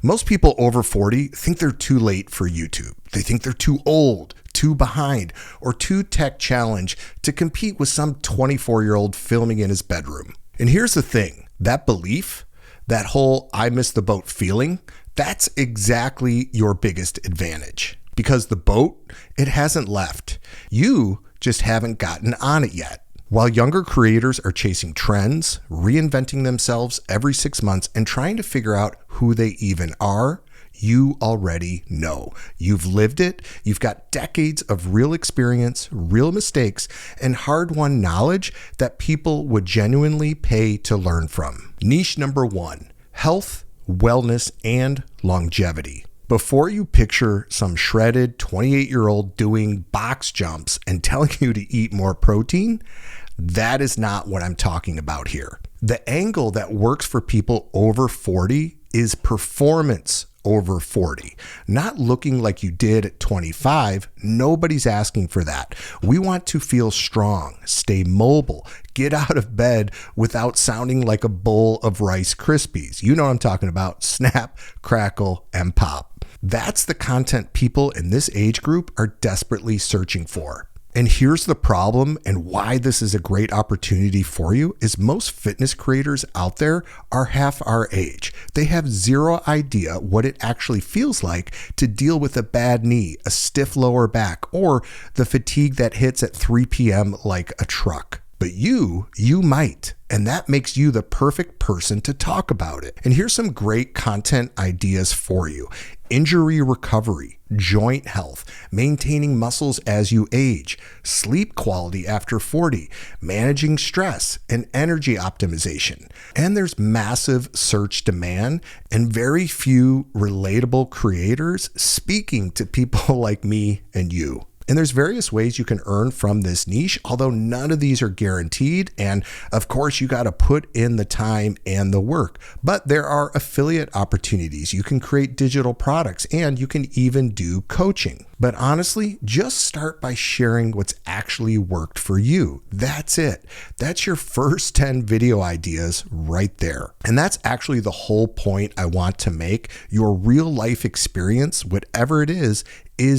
Most people over 40 think they're too late for YouTube. They think they're too old, too behind, or too tech challenged to compete with some 24-year-old filming in his bedroom. And here's the thing, that belief, that whole I missed the boat feeling, that's exactly your biggest advantage. Because the boat, it hasn't left. You just haven't gotten on it yet. While younger creators are chasing trends, reinventing themselves every 6 months, and trying to figure out who they even are, you already know. You've lived it. You've got decades of real experience, real mistakes, and hard-won knowledge that people would genuinely pay to learn from. Niche number 1, health, wellness, and longevity. Before you picture some shredded 28-year-old doing box jumps and telling you to eat more protein, that is not what I'm talking about here. The angle that works for people over 40 is performance over 40. Not looking like you did at 25. Nobody's asking for that. We want to feel strong, stay mobile, get out of bed without sounding like a bowl of Rice Krispies. You know what I'm talking about. Snap, crackle, and pop. That's the content people in this age group are desperately searching for. And here's the problem, and why this is a great opportunity for you, is most fitness creators out there are half our age. They have zero idea what it actually feels like to deal with a bad knee, a stiff lower back, or the fatigue that hits at 3 p.m. like a truck. But you might, and that makes you the perfect person to talk about it. And here's some great content ideas for you. Injury recovery, joint health, maintaining muscles as you age, sleep quality after 40, managing stress, and energy optimization. And there's massive search demand and very few relatable creators speaking to people like me and you. And there's various ways you can earn from this niche, although none of these are guaranteed. And of course, you got to put in the time and the work. But there are affiliate opportunities. You can create digital products and you can even do coaching. But honestly, just start by sharing what's actually worked for you. That's it. That's your first 10 video ideas right there. And that's actually the whole point I want to make. Your real life experience, whatever it is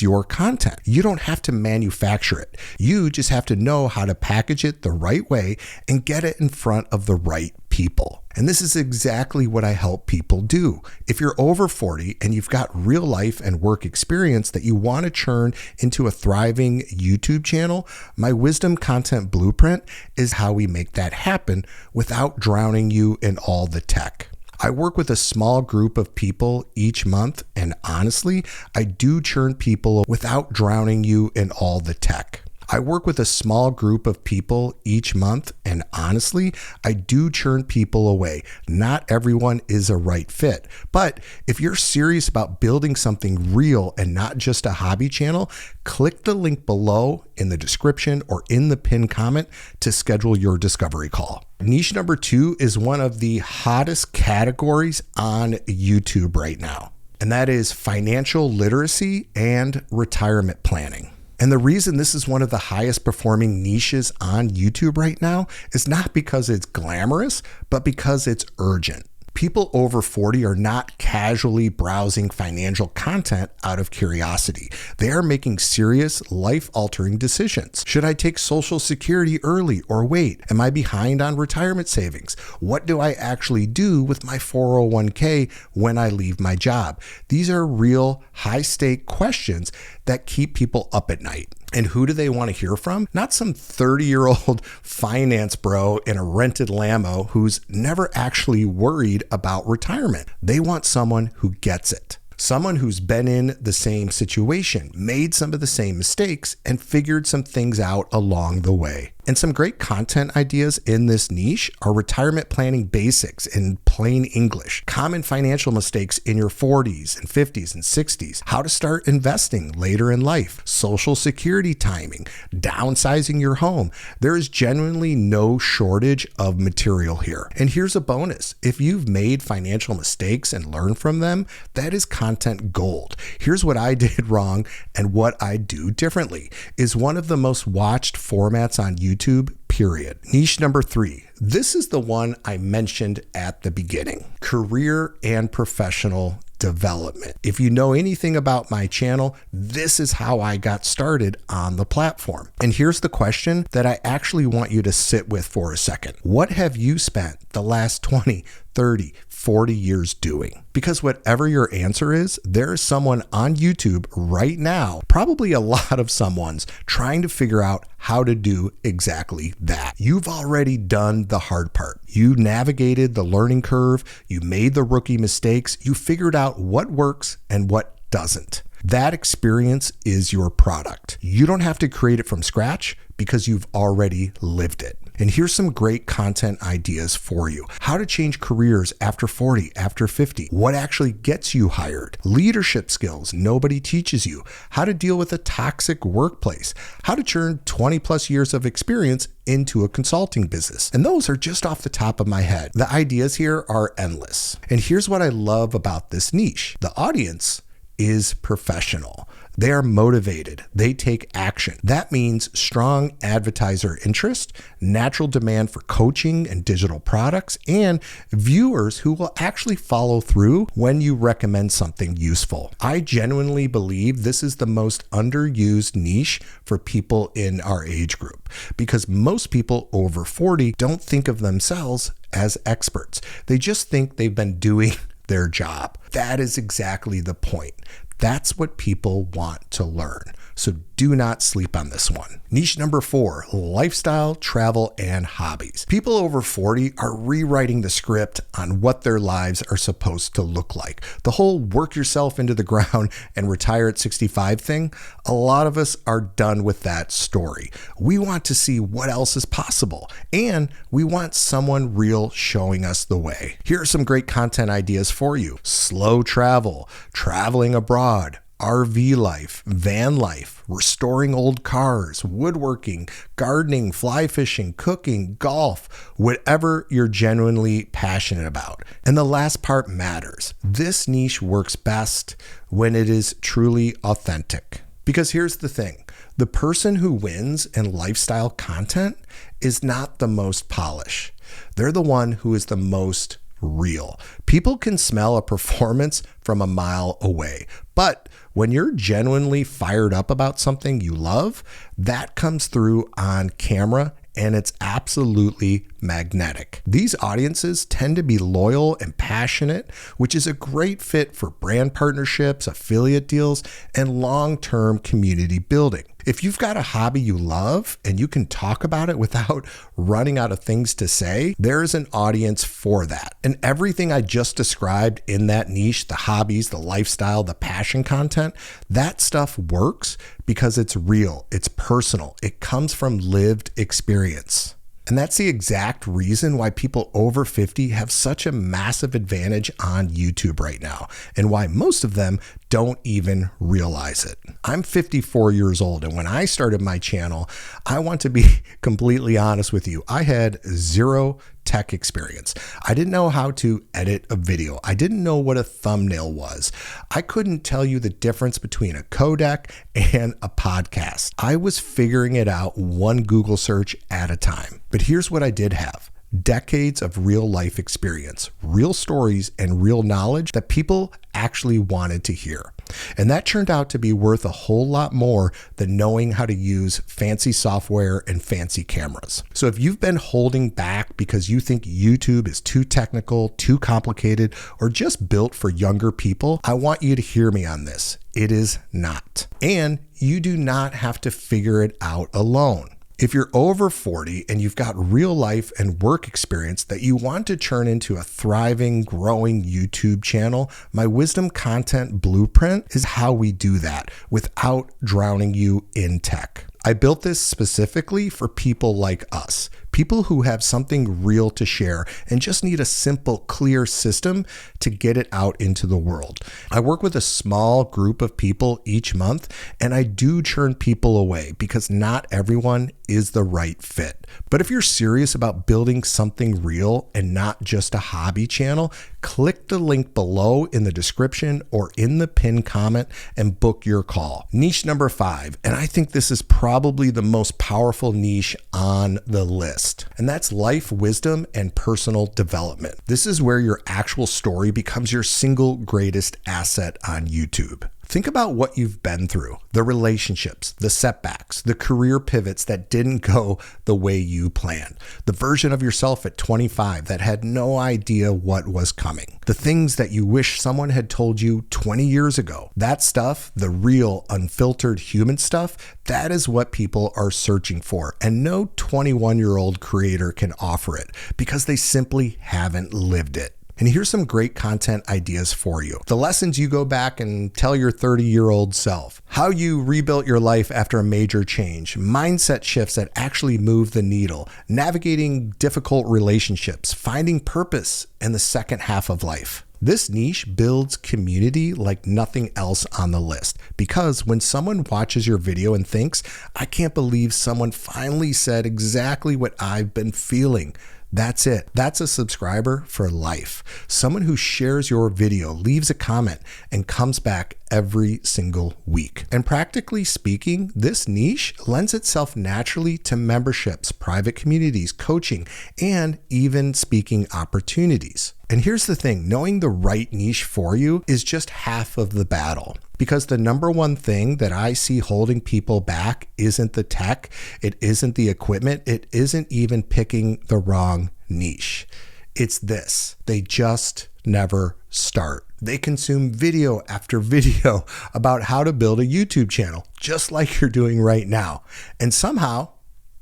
your content. You don't have to manufacture it. You just have to know how to package it the right way and get it in front of the right people. And this is exactly what I help people do. If you're over 40 and you've got real life and work experience that you want to churn into a thriving YouTube channel, my Wisdom Content Blueprint is how we make that happen without drowning you in all the tech. I work with a small group of people each month, and honestly, I do churn people without drowning you in all the tech. I work with a small group of people each month, and honestly, I do churn people away. Not everyone is a right fit, but if you're serious about building something real and not just a hobby channel, click the link below in the description or in the pinned comment to schedule your discovery call. Niche number 2 is one of the hottest categories on YouTube right now, and that is financial literacy and retirement planning. And the reason this is one of the highest performing niches on YouTube right now is not because it's glamorous, but because it's urgent. People over 40 are not casually browsing financial content out of curiosity. They are making serious, life-altering decisions. Should I take Social Security early or wait? Am I behind on retirement savings? What do I actually do with my 401k when I leave my job? These are real, high-stake questions that keep people up at night. And who do they want to hear from? Not some 30-year-old finance bro in a rented Lambo who's never actually worried about retirement. They want someone who gets it. Someone who's been in the same situation, made some of the same mistakes, and figured some things out along the way. And some great content ideas in this niche are retirement planning basics in plain English, common financial mistakes in your 40s and 50s and 60s, how to start investing later in life, Social Security timing, downsizing your home. There is genuinely no shortage of material here. And here's a bonus. If you've made financial mistakes and learned from them, that is content gold. Here's what I did wrong and what I do differently is one of the most watched formats on YouTube, period. Niche number 3. This is the one I mentioned at the beginning. Career and professional development. If you know anything about my channel, this is how I got started on the platform. And here's the question that I actually want you to sit with for a second. What have you spent the last 20, 30, 40 years doing? Because whatever your answer is, there is someone on YouTube right now, probably a lot of someone's, trying to figure out how to do exactly that. You've already done the hard part. You navigated the learning curve. You made the rookie mistakes. You figured out what works and what doesn't. That experience is your product. You don't have to create it from scratch because you've already lived it. And here's some great content ideas for you. How to change careers after 40, after 50. What actually gets you hired? Leadership skills nobody teaches you. How to deal with a toxic workplace. How to turn 20 plus years of experience into a consulting business. And those are just off the top of my head. The ideas here are endless. And here's what I love about this niche. The audience is professional. They are motivated. They take action. That means strong advertiser interest, natural demand for coaching and digital products, and viewers who will actually follow through when you recommend something useful. I genuinely believe this is the most underused niche for people in our age group because most people over 40 don't think of themselves as experts. They just think they've been doing their job. That is exactly the point. That's what people want to learn. So do not sleep on this one. Niche number 4, lifestyle, travel, and hobbies. People over 40 are rewriting the script on what their lives are supposed to look like. The whole work yourself into the ground and retire at 65 thing, a lot of us are done with that story. We want to see what else is possible, and we want someone real showing us the way. Here are some great content ideas for you. Slow travel, traveling abroad, RV life, van life, restoring old cars, woodworking, gardening, fly fishing, cooking, golf, whatever you're genuinely passionate about. And the last part matters. This niche works best when it is truly authentic. Because here's the thing. The person who wins in lifestyle content is not the most polished. They're the one who is the most real. People can smell a performance from a mile away, but when you're genuinely fired up about something you love, that comes through on camera and it's absolutely magnetic. These audiences tend to be loyal and passionate, which is a great fit for brand partnerships, affiliate deals, and long-term community building. If you've got a hobby you love and you can talk about it without running out of things to say, there is an audience for that. And everything I just described in that niche, the hobbies, the lifestyle, the passion content, that stuff works because it's real, it's personal, it comes from lived experience. And that's the exact reason why people over 50 have such a massive advantage on YouTube right now, and why most of them don't even realize it. I'm 54 years old, and when I started my channel, I want to be completely honest with you, I had zero tech experience. I didn't know how to edit a video. I didn't know what a thumbnail was. I couldn't tell you the difference between a codec and a podcast. I was figuring it out one Google search at a time. But here's what I did have. Decades of real life experience, real stories, and real knowledge that people actually wanted to hear. And that turned out to be worth a whole lot more than knowing how to use fancy software and fancy cameras. So if you've been holding back because you think YouTube is too technical, too complicated, or just built for younger people, I want you to hear me on this. It is not. And you do not have to figure it out alone. If you're over 40 and you've got real life and work experience that you want to turn into a thriving, growing YouTube channel, my Wisdom Content Blueprint is how we do that without drowning you in tech. I built this specifically for people like us, people who have something real to share and just need a simple, clear system to get it out into the world. I work with a small group of people each month, and I do churn people away because not everyone is the right fit. But if you're serious about building something real and not just a hobby channel, click the link below in the description or in the pinned comment and book your call. Niche number 5, and I think this is probably the most powerful niche on the list. best. And that's life wisdom and personal development. This is where your actual story becomes your single greatest asset on YouTube. Think about what you've been through, the relationships, the setbacks, the career pivots that didn't go the way you planned, the version of yourself at 25 that had no idea what was coming, the things that you wish someone had told you 20 years ago. That stuff, the real, unfiltered human stuff, that is what people are searching for. And no 21-year-old creator can offer it because they simply haven't lived it. And here's some great content ideas for you. The lessons you go back and tell your 30-year-old self. How you rebuilt your life after a major change. Mindset shifts that actually move the needle. Navigating difficult relationships. Finding purpose in the second half of life. This niche builds community like nothing else on the list, because when someone watches your video and thinks, I can't believe someone finally said exactly what I've been feeling. That's it. That's a subscriber for life. Someone who shares your video, leaves a comment, and comes back every single week. And practically speaking, this niche lends itself naturally to memberships, private communities, coaching, and even speaking opportunities. And here's the thing, knowing the right niche for you is just half of the battle. Because the number one thing that I see holding people back isn't the tech, it isn't the equipment, it isn't even picking the wrong niche. It's this: they just never start. They consume video after video about how to build a YouTube channel, just like you're doing right now. And somehow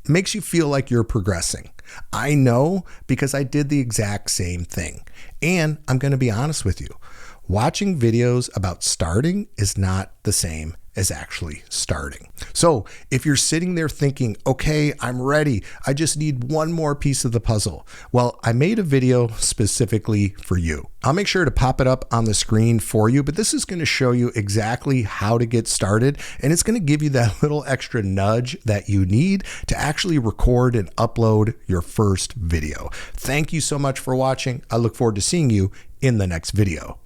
it makes you feel like you're progressing. I know, because I did the exact same thing. And I'm going to be honest with you. Watching videos about starting is not the same as actually starting. So if you're sitting there thinking, okay, I'm ready, I just need one more piece of the puzzle. Well, I made a video specifically for you. I'll make sure to pop it up on the screen for you, but this is going to show you exactly how to get started, and it's going to give you that little extra nudge that you need to actually record and upload your first video. Thank you so much for watching. I look forward to seeing you in the next video.